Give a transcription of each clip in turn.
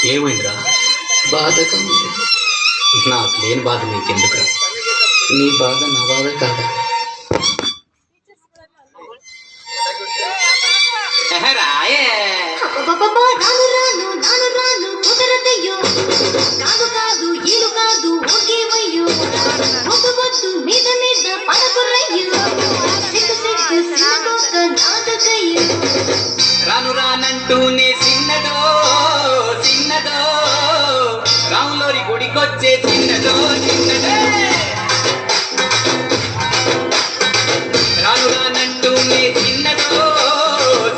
ఏమైందిరా? బాధగా ఉంది. నాకు లేని బాధ నీకెందుకురా? నీ బాధ నా బాధ కాదా? రాయే కాదు కాదు ఈలు కాదు ఓకేవయ్యో వద్దు వద్దు మీద మీద పడకురయ్యో సిగ్గు సిగ్గు సిగ్గుక నాదకయ్యో రాను రానంటూనే చిన్నదో చిన్నదో రాములోరి గుడికొచ్చే చిన్నదో చిన్నదే రాను రానంటూనే చిన్నదో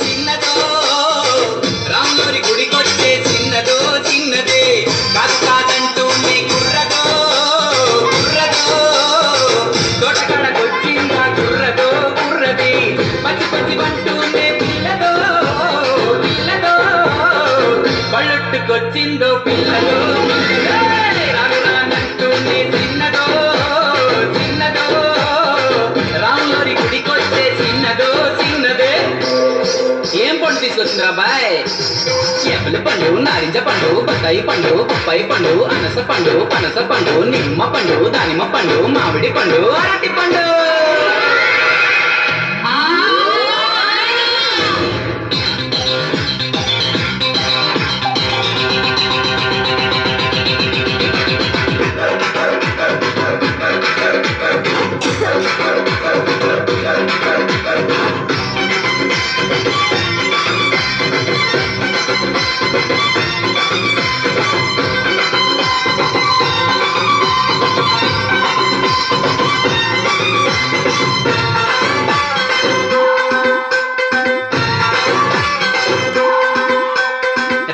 చిన్నదో రాములోరి గుడికొచ్చే చిన్నదో చిన్నదే కాదు కాదంటూనే గుర్రదో గుర్రదో తోటకాడకొచ్చిందా గుర్రదో గుర్రది పచ్చి పచ్చి అంటూనే పిల్లదో పిల్లదో బళ్ళొట్టుకొచ్చిందో పిల్లదో రాను రానంటూనే చిన్నదో చిన్నదో రాములోరి గుడికొచ్చే చిన్నదో చిన్నదే. ఏం పండు తీసుకొచ్చిందిరా బాయ్? ఎప్పలి పండు, నారింజ పండు, బత్తాయి పండు, పప్పాయి పండు, అనస పండు, పనస పండు, నిమ్మ పండు, దానిమ్మ పండు, మామిడి పండు, అరటి పండు.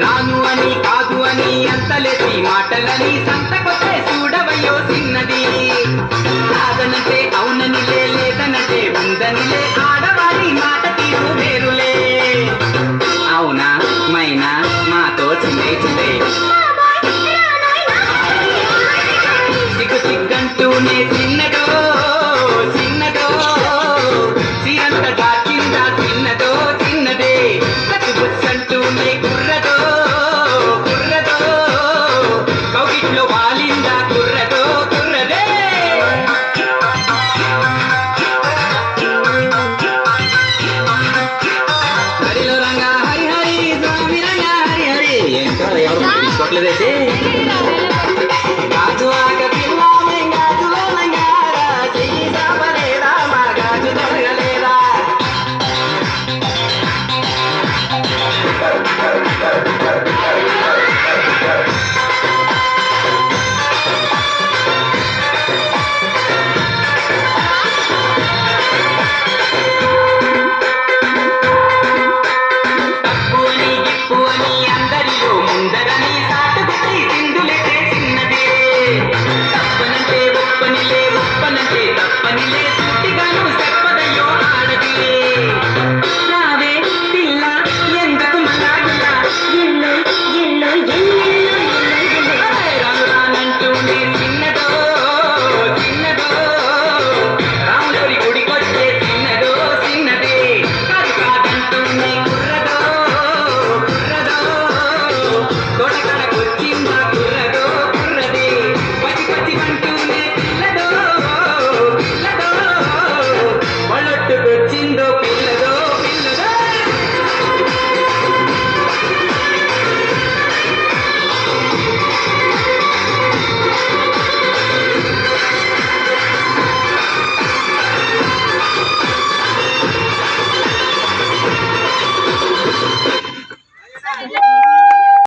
రాను అని కాదు అని అంతలేసి మాటలని సంతకొచ్చే చూడవయ్యో చిన్నది కాదనంటే అవునని లేదనంటే ఉందని